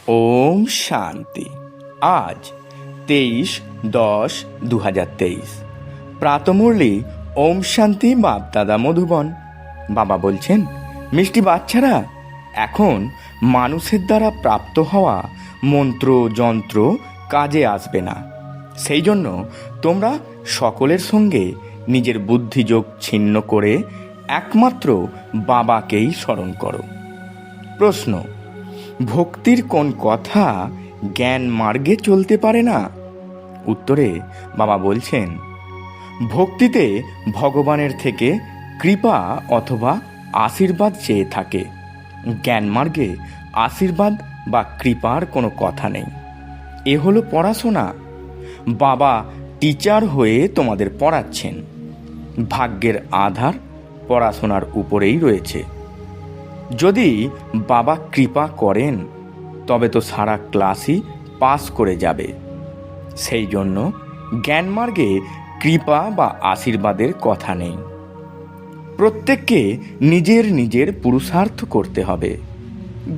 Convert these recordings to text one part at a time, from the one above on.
ওম শান্তি। আজ 23/10/2023 প্রাতমুরলি ওম শান্তি বাপদাদা মধুবন। বাবা বলছেন, মিষ্টি বাচ্চারা, এখন মানুষের দ্বারা প্রাপ্ত হওয়া মন্ত্র যন্ত্র কাজে আসবে না। সেই জন্য তোমরা সকলের সঙ্গে নিজের বুদ্ধিযোগ ছিন্ন করে একমাত্র বাবাকেই স্মরণ করো। প্রশ্ন: ভক্তির কোন কথা জ্ঞান মার্গে চলতে পারে না? উত্তরে বাবা বলছেন, ভক্তিতে ভগবানের থেকে কৃপা অথবা আশীর্বাদ চেয়ে থাকে। জ্ঞান মার্গে আশীর্বাদ বা কৃপার কোনো কথা নেই। এ হলো পড়াশোনা। বাবা টিচার হয়ে তোমাদের পড়াচ্ছেন। ভাগ্যের আধার পড়াশোনার উপরেই রয়েছে। যদি বাবা কৃপা করেন তবে তো সারা ক্লাসই পাস করে যাবে। সেই জন্য জ্ঞানমার্গে কৃপা বা আশীর্বাদের কথা নেই। প্রত্যেককে নিজের নিজের পুরুষার্থ করতে হবে।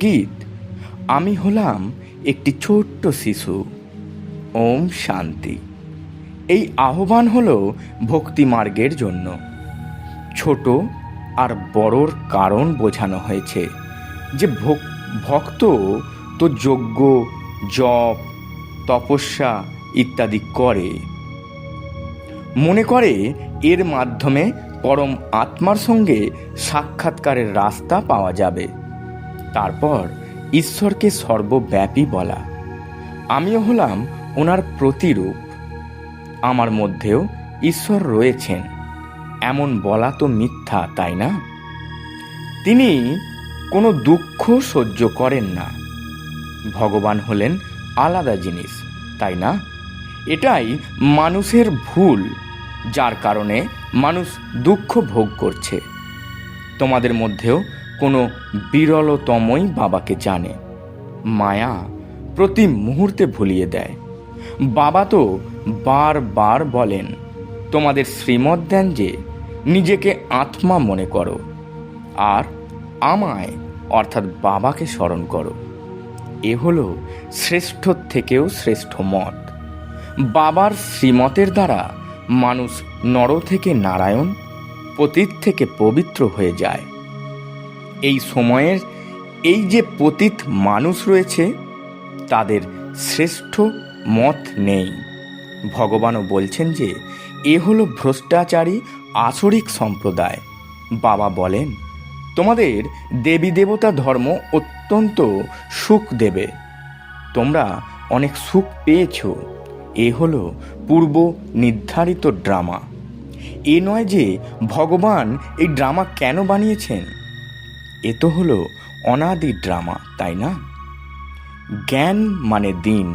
গীত: আমি হলাম একটি ছোট্ট শিশু। ওম শান্তি। এই আহ্বান হলো ভক্তি মার্গের জন্য। ছোট আর বড়র কারণ বোঝানো হয়েছে যে ভক্ত তো যজ্ঞ, জপ, তপস্যা ইত্যাদি করে, মনে করে এর মাধ্যমে পরম আত্মার সঙ্গে সাক্ষাৎকারের রাস্তা পাওয়া যাবে। তারপর ঈশ্বরকে সর্বব্যাপী বলা। আমিও হলাম ওনার প্রতিরূপ। আমার মধ্যেও ঈশ্বর রয়েছেন এমন বলা তো মিথ্যা, তাই না? তিনি কোনো দুঃখ সহ্য করেন না। ভগবান হলেন আলাদা জিনিস, তাই না? এটাই মানুষের ভুল, যার কারণে মানুষ দুঃখ ভোগ করছে। তোমাদের মধ্যেও কোনো বিরলতমই বাবাকে জানে। মায়া প্রতি মুহূর্তে ভুলিয়ে দেয়। বাবা তো বারবার বলেন, তোমাদের শ্রীমত দেন যে নিজেকে আত্মা মনে করো আর আমায় অর্থাৎ বাবাকে স্মরণ করো। এ হলো শ্রেষ্ঠ থেকেও শ্রেষ্ঠ মত। বাবার শ্রীমতের দ্বারা মানুষ নর থেকে নারায়ণ, পতিত থেকে পবিত্র হয়ে যায়। এই সময়ের এই যে পতিত মানুষ রয়েছে তাদের শ্রেষ্ঠ মত নেই। ভগবানও বলছেন যে এ হলো ভ্রষ্টাচারী আসরিক সম্প্রদায়। বাবা বলেন, তোমাদের দেবী দেবতা ধর্ম অত্যন্ত সুখ দেবে। তোমরা অনেক সুখ পেয়েছ। এ হলো পূর্ব নির্ধারিত ড্রামা। এ নয় যে ভগবান এই ড্রামা কেন বানিয়েছেন। এ তো হলো অনাদি ড্রামা, তাই না? জ্ঞান মানে দিন,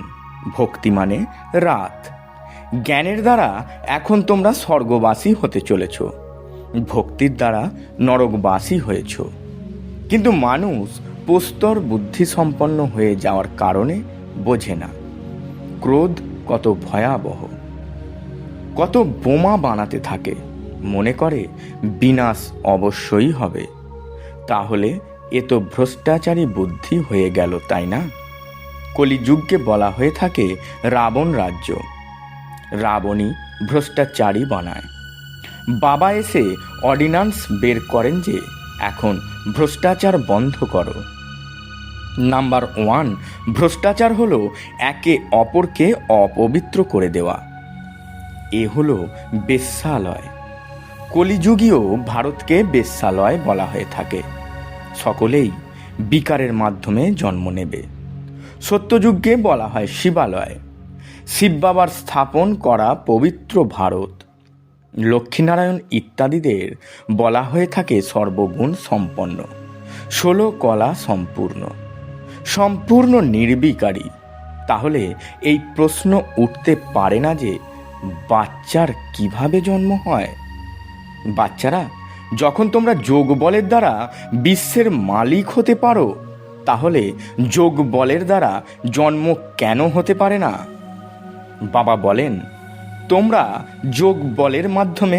ভক্তি মানে রাত। জ্ঞানের দ্বারা এখন তোমরা স্বর্গবাসী হতে চলেছ, ভক্তির দ্বারা নরকবাসী হয়েছ। কিন্তু মানুষ প্রস্তর বুদ্ধি সম্পন্ন হয়ে যাওয়ার কারণে বোঝে না ক্রোধ কত ভয়াবহ। কত বোমা বানাতে থাকে, মনে করে বিনাশ অবশ্যই হবে। তাহলে এ তো ভ্রষ্টাচারী বুদ্ধি হয়ে গেল, তাই না? কলিযুগকে বলা হয়ে থাকে রাবণ রাজ্য। রাবণই ভ্রষ্টাচারী বানায়। বাবা এসে অর্ডিন্যান্স বের করেন যে এখন ভ্রষ্টাচার বন্ধ করো। নাম্বার 1 ভ্রষ্টাচার হলো একে অপরকে অপবিত্র করে দেওয়া। এ হলো বেশ্যালয়। কলিযুগীয় ভারতকে বেশ্যালয় বলা হয়ে থাকে। সকলেই বিকারের মাধ্যমে জন্ম নেবে। সত্যযুগকে বলা হয় শিবালয়। শিব বাবার স্থাপন করা পবিত্র ভারত। লক্ষ্মীনারায়ণ ইত্যাদিদের বলা হয়ে থাকে সর্বগুণ সম্পন্ন, 16 কলা সম্পূর্ণ, সম্পূর্ণ নির্বিকারী। তাহলে এই প্রশ্ন উঠতে পারে না যে বাচ্চার কিভাবে জন্ম হয়? বাচ্চারা, যখন তোমরা যোগ বলের দ্বারা বিশ্বের মালিক হতে পারো, তাহলে যোগ বলের দ্বারা জন্ম কেন হতে পারে না? বাবা বলেন, তোমরা যোগ বলের মাধ্যমে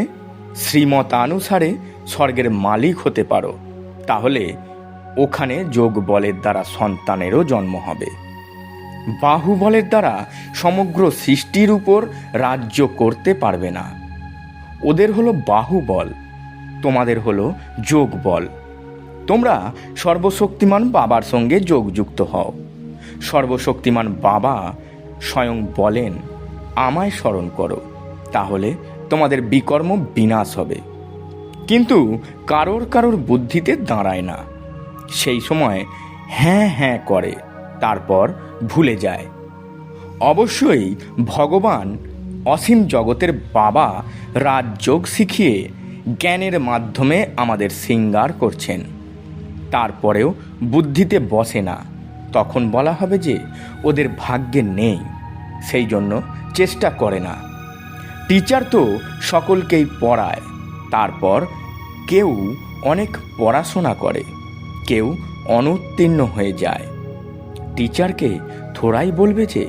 শ্রীমতানুসারে স্বর্গের মালিক হতে পারো। তাহলে ওখানে যোগ বলের দ্বারা সন্তানেরও জন্ম হবে। বাহুবলের দ্বারা সমগ্র সৃষ্টির উপর রাজ্য করতে পারবে না। ওদের হলো বাহুবল, তোমাদের হলো যোগ বল। তোমরা সর্বশক্তিমান বাবার সঙ্গে যোগযুক্ত হও। সর্বশক্তিমান বাবা স্বয়ং বলেন, আমায় স্মরণ করো, তাহলে তোমাদের বিকর্ম বিনাশ হবে। কিন্তু কারোর কারোর বুদ্ধিতে দাঁড়ায় না। সেই সময় হ্যাঁ হ্যাঁ করে, তারপর ভুলে যায়। অবশ্যই ভগবান অসীম জগতের বাবা রাজযোগ শিখিয়ে জ্ঞানের মাধ্যমে আমাদের শৃঙ্গার করছেন। তারপরেও বুদ্ধিতে বসে না, তখন বলা হবে যে ওদের ভাগ্যে নেই, সেই জন্য চেষ্টা করে না। টিচার তো সকলকেই পড়ায়, তারপর কেউ অনেক পড়াশোনা করে, কেউ অনুত্তীর্ণ হয়ে যায়। টিচারকে থোড়াই বলবে যে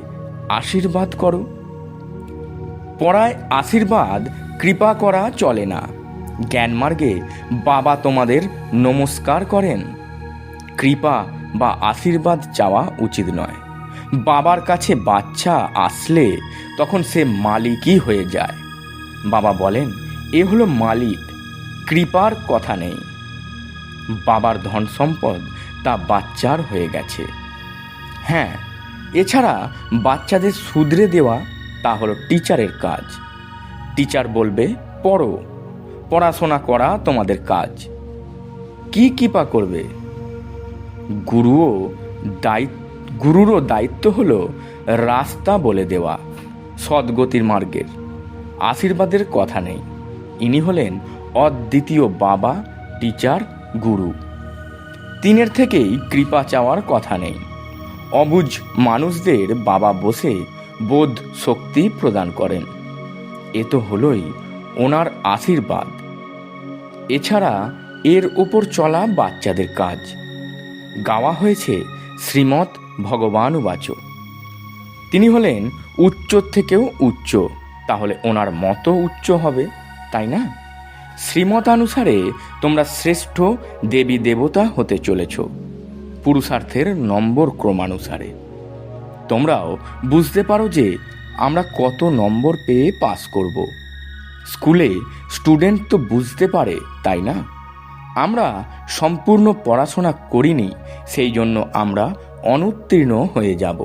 আশীর্বাদ করো। পড়ায় আশীর্বাদ কৃপা করা চলে না। জ্ঞানমার্গে বাবা তোমাদের নমস্কার করেন। কৃপা বা আশীর্বাদ চাওয়া উচিত নয়। বাবার কাছে বাচ্চা আসলে তখন সে মালিকই হয়ে যায়। বাবা বলেন, এ হলো মালিক, কৃপার কথা নেই। বাবার ধন সম্পদ তা বাচ্চার হয়ে গেছে। হ্যাঁ, এছাড়া বাচ্চাদের শুধরে দেওয়া তা হলো টিচারের কাজ। টিচার বলবে পড়ো, পড়াশোনা করা তোমাদের কাজ। কি কৃপা করবে? গুরুরও দায়িত্ব হলো রাস্তা বলে দেওয়া, সদ্গতির মার্গের। আশীর্বাদের কথা নেই। ইনি হলেন অদ্বিতীয় বাবা, টিচার, গুরু। তিনের থেকেই কৃপা চাওয়ার কথা নেই। অবুঝ মানুষদের বাবা বসে বোধ শক্তি প্রদান করেন। এ তো হলোই ওনার আশীর্বাদ। এছাড়া এর উপর চলা বাচ্চাদের কাজ। গাওয়া হয়েছে শ্রীমৎ ভগবানুবাচ। তিনি হলেন উচ্চর থেকেও উচ্চ, তাহলে ওনার মতো উচ্চ হবে, তাই না? শ্রীমতানুসারে তোমরা শ্রেষ্ঠ দেবী দেবতা হতে চলেছ, পুরুষার্থের নম্বর ক্রমানুসারে। তোমরাও বুঝতে পারো যে আমরা কত নম্বর পেয়ে পাস করব। স্কুলে স্টুডেন্ট তো বুঝতে পারে, তাই না? আমরা সম্পূর্ণ পড়াশোনা করিনি, সেই জন্য আমরা অনুত্তীর্ণ হয়ে যাব।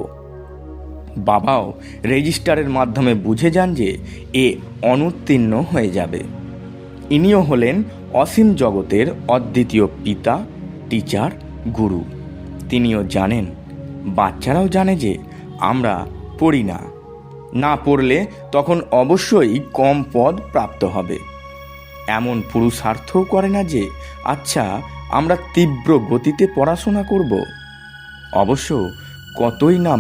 বাবাও রেজিস্টারের মাধ্যমে বুঝে যান যে এ অনুত্তীর্ণ হয়ে যাবে। ইনিও হলেন অসীম জগতের অদ্বিতীয় পিতা, টিচার, গুরু। তিনিও জানেন, বাচ্চারাও জানে যে আমরা পড়ি না। না পড়লে তখন অবশ্যই কম পদ প্রাপ্ত হবে। এমন পুরুষার্থও করে না যে আচ্ছা আমরা তীব্র গতিতে পড়াশোনা করব। অবশ্য কতই না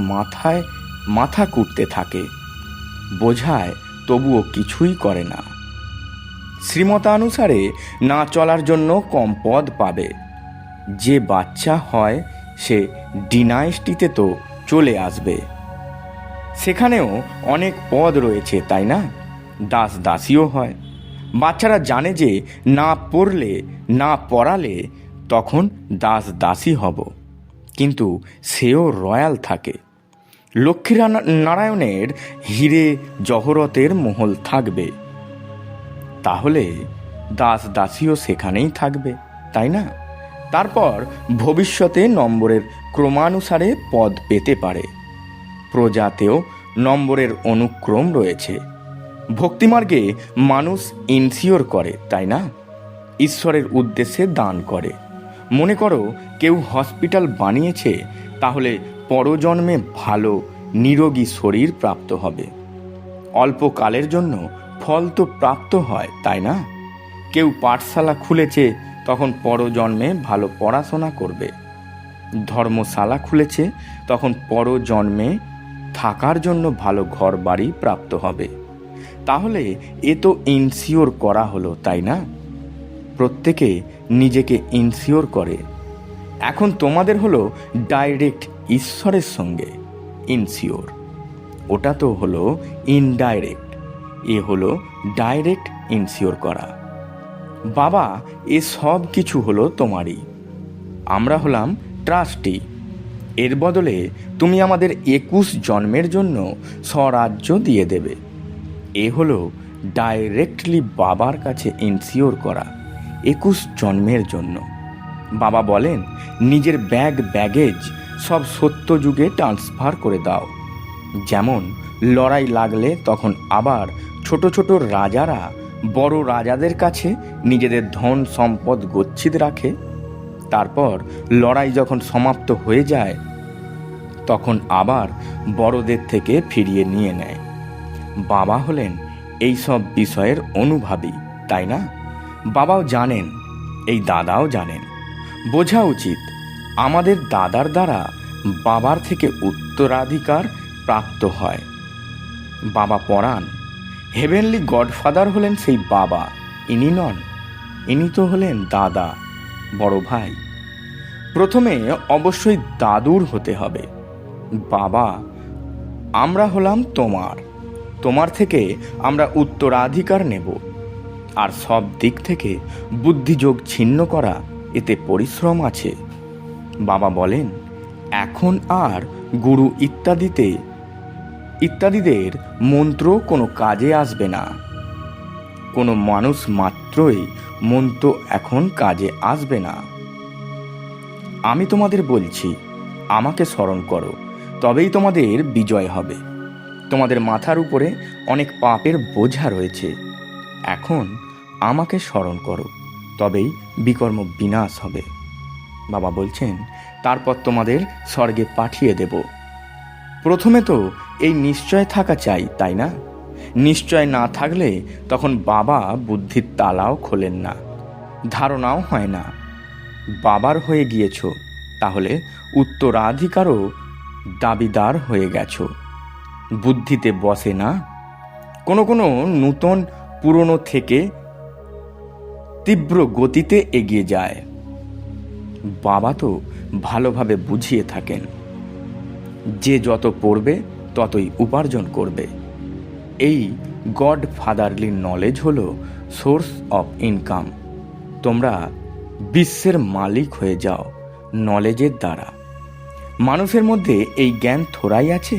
মাথা কুটতে থাকে, বোঝায় তবুও কিছুই করে না। শ্রীমতানুসারে না চলার জন্য কম পদ পাবে। যে বাচ্চা হয় সে ডিনাইস্টিতে তো চলে আসবে, সেখানেও অনেক পদ রয়েছে, তাই না? দাস দাসীও হয়। বাচ্চারা জানে যে না পড়লে, না পড়ালে তখন দাস দাসী হব, কিন্তু সেও রয়্যাল থাকে। লক্ষ্মী নারায়ণের হীরে জহরতের মহল থাকবে, তাহলে দাস দাসীও সেখানেই থাকবে, তাই না? তারপর ভবিষ্যতে নম্বরের ক্রমানুসারে পদ পেতে পারে। প্রজাতেও নম্বরের অনুক্রম রয়েছে। ভক্তিমার্গে মানুষ ইনসিওর করে, তাই না? ঈশ্বরের উদ্দেশ্যে দান করে। মনে করো কেউ হসপিটাল বানিয়েছে, তাহলে পরজন্মে ভালো নিরোগী শরীর প্রাপ্ত হবে। অল্পকালের জন্য ফল তো প্রাপ্ত হয়, তাই না? কেউ পাঠশালা খুলেছে, তখন পরজন্মে ভালো পড়াশোনা করবে। ধর্মশালা খুলেছে, তখন পরজন্মে থাকার জন্য ভালো ঘর বাড়ি প্রাপ্ত হবে। তাহলে এ তো ইনসিওর করা হলো, তাই না? প্রত্যেকে নিজেকে ইনসিওর করে। এখন তোমাদের হলো ডাইরেক্ট ঈশ্বরের সঙ্গে ইনসিওর। ওটা তো হলো ইনডাইরেক্ট, এ হলো ডাইরেক্ট ইনসিওর করা। বাবা এ সব কিছু হলো তোমারই। আমরা হলাম ট্রাস্টি। এর বদলে তুমি আমাদের 21 জন্মের জন্য স্বরাজ্য দিয়ে দেবে। এ হলো ডাইরেক্টলি বাবার কাছে ইনসিওর করা 21 জন্মের জন্য। বাবা বলেন, নিজের ব্যাগেজ সব সত্য যুগে ট্রান্সফার করে দাও। যেমন লড়াই লাগলে তখন আবার ছোট ছোট রাজারা বড় রাজাদের কাছে নিজেদের ধন সম্পদ গচ্ছিত রাখে। তারপর লড়াই যখন সমাপ্ত হয়ে যায় তখন আবার বড়দের থেকে ফিরিয়ে নিয়ে নেয়। বাবা হলেন এই সব বিষয়ের অনুভাবী, তাই না? বাবাও জানেন, এই দাদাও জানেন। বোঝা উচিত আমাদের দাদার দ্বারা বাবার থেকে উত্তরাধিকার প্রাপ্ত হয়। বাবা পড়ান, হেভেনলি গডফাদার হলেন সেই বাবা, ইনি নন। ইনি তো হলেন দাদা, বড় ভাই। প্রথমে অবশ্যই দাদুর হতে হবে। বাবা, আমরা হলাম তোমার থেকে আমরা উত্তরাধিকার নেব। আর সব দিক থেকে বুদ্ধিযোগ ছিন্ন করা, এতে পরিশ্রম আছে। বাবা বলেন, এখন আর গুরু ইত্যাদিদের মন্ত্র কোনো কাজে আসবে না। কোনো মানুষ মাত্রই মন্ত্র এখন কাজে আসবে না। আমি তোমাদের বলছি, আমাকে স্মরণ করো, তবেই তোমাদের বিজয় হবে। তোমাদের মাথার উপরে অনেক পাপের বোঝা রয়েছে। এখন আমাকে স্মরণ করো, তবেই বিকর্ম বিনাশ হবে। বাবা বলছেন, তারপর তোমাদের স্বর্গে পাঠিয়ে দেব। প্রথমে তো এই নিশ্চয় থাকা চাই, তাই না? নিশ্চয় না থাকলে তখন বাবা বুদ্ধির তালাও খোলেন না, ধারণাও হয় না। বাবার হয়ে গিয়েছ, তাহলে উত্তরাধিকারও দাবিদার হয়ে গেছো। বুদ্ধিতে বসে না। কোনো কোনো নূতন পুরনো থেকে তীব্র গতিতে এগিয়ে যায়। বাবা তো ভালোভাবে বুঝিয়ে থাকেন, যে যত পড়বে ততই উপার্জন করবে। এই গড ফাদারলি নলেজ হলো সোর্স অফ ইনকাম। তোমরা বিশ্বের মালিক হয়ে যাও নলেজের দ্বারা। মানুষের মধ্যে এই জ্ঞান থোড়াই আছে।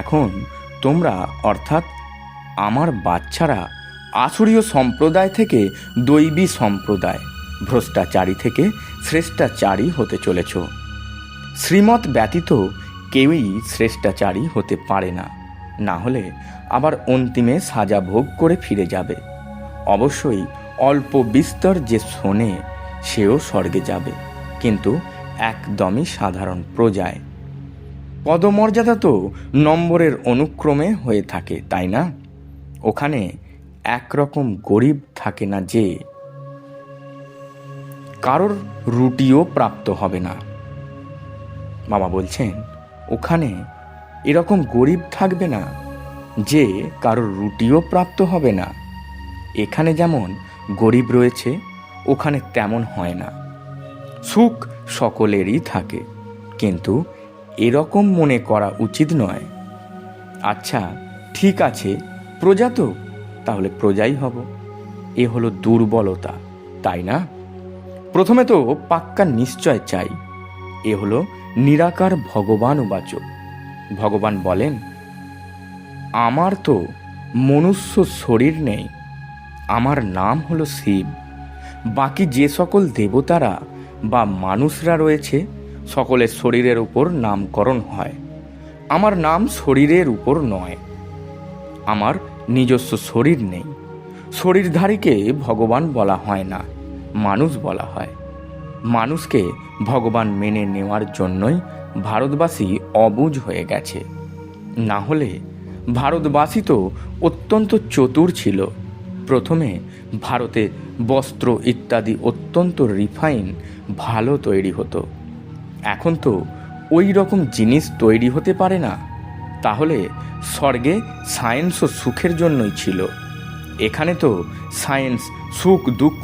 এখন তোমরা অর্থাৎ আমার বাচ্চারা আসুরীয় সম্প্রদায় থেকে দৈবী সম্প্রদায়, ভ্রষ্টাচারী থেকে শ্রেষ্টাচারী হতে চলেছ। শ্রীমত ব্যতীত কেউই শ্রেষ্টাচারী হতে পারে না, না হলে আবার অন্তিমে সাজা ভোগ করে ফিরে যাবে। অবশ্যই অল্প বিস্তর যে শোনে সেও স্বর্গে যাবে, কিন্তু একদমই সাধারণ প্রজায়। পদমর্যাদা তো নম্বরের অনুক্রমে হয়ে থাকে, তাই না? ওখানে একরকম গরিব থাকে না যে কারোর রুটিও প্রাপ্ত হবে না। বাবা বলছেন, ওখানে এরকম গরিব থাকবে না যে কারোর রুটিও প্রাপ্ত হবে না। এখানে যেমন গরিব রয়েছে, ওখানে তেমন হয় না। সুখ সকলেরই থাকে, কিন্তু এরকম মনে করা উচিত নয়। আচ্ছা ঠিক আছে, প্রজা তো, তাহলে প্রজাই হব। এ হলো দুর্বলতা, তাই না? প্রথমে তো পাক্কা নিশ্চয় চাই। এ হলো নিরাকার ভগবান উবাচ। ভগবান বলেন, আমার তো মনুষ্য শরীর নেই, আমার নাম হলো শিব। বাকি যে সকল দেবতারা বা মানুষরা রয়েছে, সকলের শরীরের উপর নামকরণ হয়। আমার নাম শরীরের উপর নয়। আমার নিজস্ব শরীর নেই। শরীরধারীকে ভগবান বলা হয় না, মানুষ বলা হয়। মানুষকে ভগবান মেনে নেওয়ার জন্যই ভারতবাসী অবুঝ হয়ে গেছে। না হলে ভারতবাসী তো অত্যন্ত চতুর ছিল। প্রথমে ভারতে বস্ত্র ইত্যাদি অত্যন্ত রিফাইন ভালো তৈরি হতো। এখন তো ওই রকম জিনিস তৈরি হতে পারে না। তাহলে স্বর্গে সায়েন্স ও সুখের জন্যই ছিল। এখানে তো সায়েন্স সুখ দুঃখ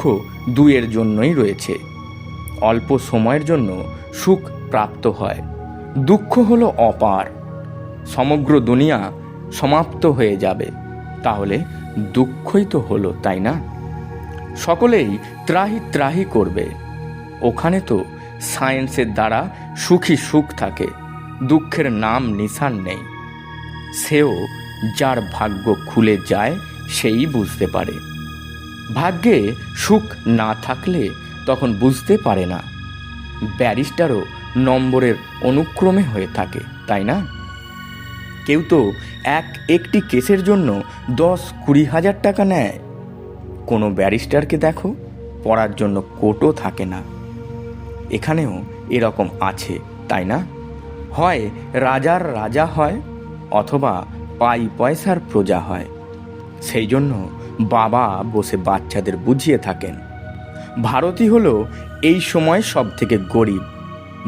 দুইয়ের জন্যই রয়েছে। অল্প সময়ের জন্য সুখ প্রাপ্ত হয়, দুঃখ হলো অপার। সমগ্র দুনিয়া সমাপ্ত হয়ে যাবে, তাহলে দুঃখই তো হলো, তাই না? সকলেই ত্রাহি ত্রাহি করবে। ওখানে তো সায়েন্সের দ্বারা সুখী সুখ থাকে, দুঃখের নাম নিশান নেই। সেও যার ভাগ্য খুলে যায় সেই বুঝতে পারে। ভাগ্যে সুখ না থাকলে তখন বুঝতে পারে না। ব্যারিস্টারও নম্বরের অনুক্রমে হয়ে থাকে, তাই না? কেউ তো একটি কেসের জন্য 10-20 হাজার টাকা নেয়। কোনো ব্যারিস্টারকে দেখো, পড়ার জন্য কোটও থাকে না। এখানেও এরকম আছে, তাই না? হয় রাজার রাজা হয়, অথবা পয়সার প্রজা হয়। সেই জন্য বাবা বসে বাচ্চাদের বুঝিয়ে থাকেন, ভারতই হলো এই সময় সব থেকে গরিব,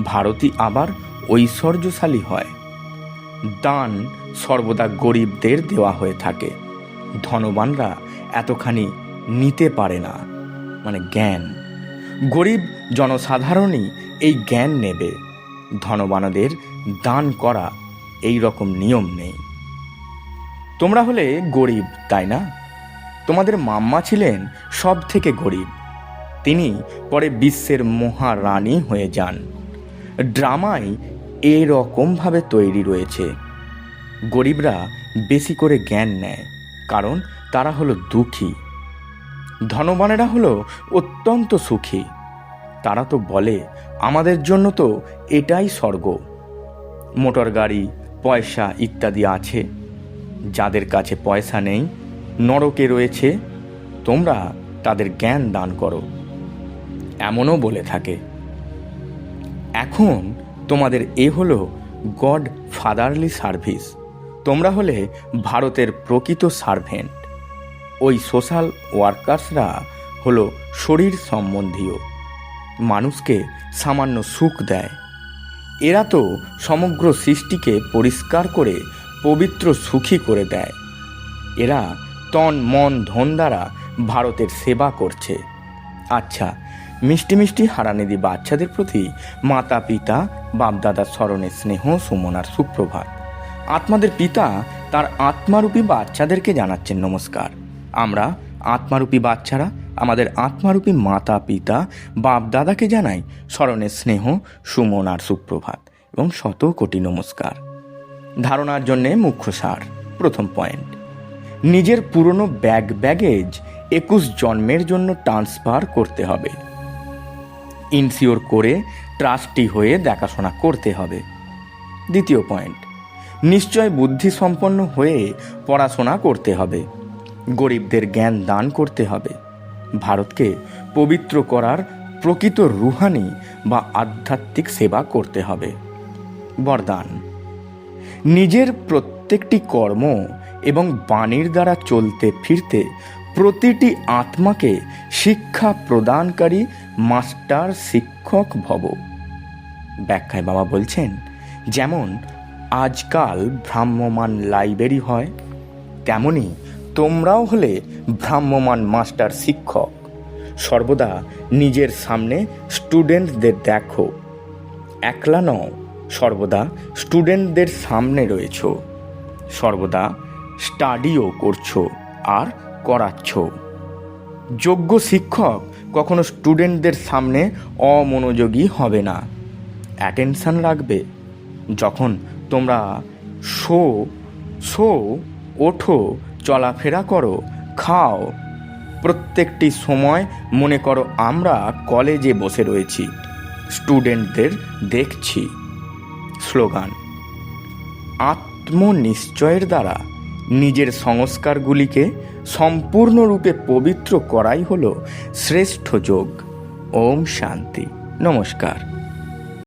ভারতই আবার ঐশ্বর্যশালী হয়। দান সর্বদা গরিবদের দেওয়া হয়ে থাকে। ধনবানরা এতখানি নিতে পারে না, মানে জ্ঞান। গরিব জনসাধারণই এই জ্ঞান নেবে। ধনবানদের দান করা এই রকম নিয়ম নেই। তোমরা হলে গরিব, তাই না? তোমাদের মাম্মা ছিলেন সব থেকে গরিব। তিনি পরে বিশ্বের মহারানী হয়ে যান। ড্রামায় এরকমভাবে তৈরি রয়েছে। গরিবরা বেশি করে জ্ঞান নেয়, কারণ তারা হলো দুঃখী। ধনবানেরা হলো অত্যন্ত সুখী। তারা তো বলে, আমাদের জন্য তো এটাই স্বর্গ। মোটর গাড়ি, পয়সা ইত্যাদি আছে। যাদের কাছে পয়সা নেই, নরকে রয়েছে, তোমরা তাদের জ্ঞান দান করো, এমনও বলে থাকে। এখন তোমাদের হলো গড ফাদারলি সার্ভিস। তোমরা হলে ভারতের প্রকৃত সার্ভেন্ট। ওই সোশ্যাল ওয়ার্কার্সরা হলো শরীর সম্বন্ধীয়, মানুষকে সামান্য সুখ দেয়। এরা তো সমগ্র সৃষ্টিকে পরিষ্কার করে পবিত্র সুখী করে দেয়। এরা তন মন ধন দ্বারা ভারতের সেবা করছে। আচ্ছা, মিষ্টি মিষ্টি হারানিদি বাচ্চাদের প্রতি মাতা পিতা বাপদাদার স্মরণে স্নেহ সুমনার সুপ্রভাত। আত্মাদের পিতা তার আত্মারূপী বাচ্চাদেরকে জানাচ্ছেন নমস্কার। আমরা আত্মারূপী বাচ্চারা আমাদের আত্মারূপী মাতা পিতা বাপদাদাকে জানাই স্মরণে স্নেহ সুমনার সুপ্রভাত এবং 100 কোটি নমস্কার। ধারণার জন্যে মুখ্য সার। প্রথম পয়েন্ট, নিজের পুরনো ব্যাগেজ 21 জন্মের জন্য ট্রান্সফার করতে হবে। ইনসিওর করে ট্রাস্টি হয়ে দেখাশোনা করতে হবে। দ্বিতীয় পয়েন্ট, নিশ্চয় বুদ্ধি সম্পন্ন হয়ে পড়াশোনা করতে হবে। গরিবদের জ্ঞান দান করতে হবে। ভারতকে পবিত্র করার প্রকৃত রুহানি বা আধ্যাত্মিক সেবা করতে হবে। বরদান, নিজের প্রত্যেকটি কর্ম এবং বাণীর দ্বারা চলতে ফিরতে প্রতিটি আত্মাকে শিক্ষা প্রদানকারী মাস্টার শিক্ষক ভব। ব্যাখ্যায় বাবা বলছেন, যেমন আজকাল ভ্রাম্যমান লাইব্রেরি হয়, তেমনি তোমরাও হলে ভ্রাম্যমান মাস্টার শিক্ষক। সর্বদা নিজের সামনে স্টুডেন্টদের দেখো, একলা নও, সর্বদা স্টুডেন্টদের সামনে রয়েছ, সর্বদা স্টাডিও করছো আর করাচ্ছ। যোগ্য শিক্ষক কখনো স্টুডেন্টদের সামনে অমনোযোগী হবে না, অ্যাটেনশন রাখবে। যখন তোমরা ওঠো, চলাফেরা করো, খাও, প্রত্যেকটি সময় মনে করো আমরা কলেজে বসে রয়েছি, স্টুডেন্টদের দেখছি। স্লোগান, আত্মনিশ্চয়ের দ্বারা নিজের সংস্কারগুলিকে সম্পূর্ণরূপে পবিত্র করাই হলো শ্রেষ্ঠ যোগ। ওম শান্তি। নমস্কার।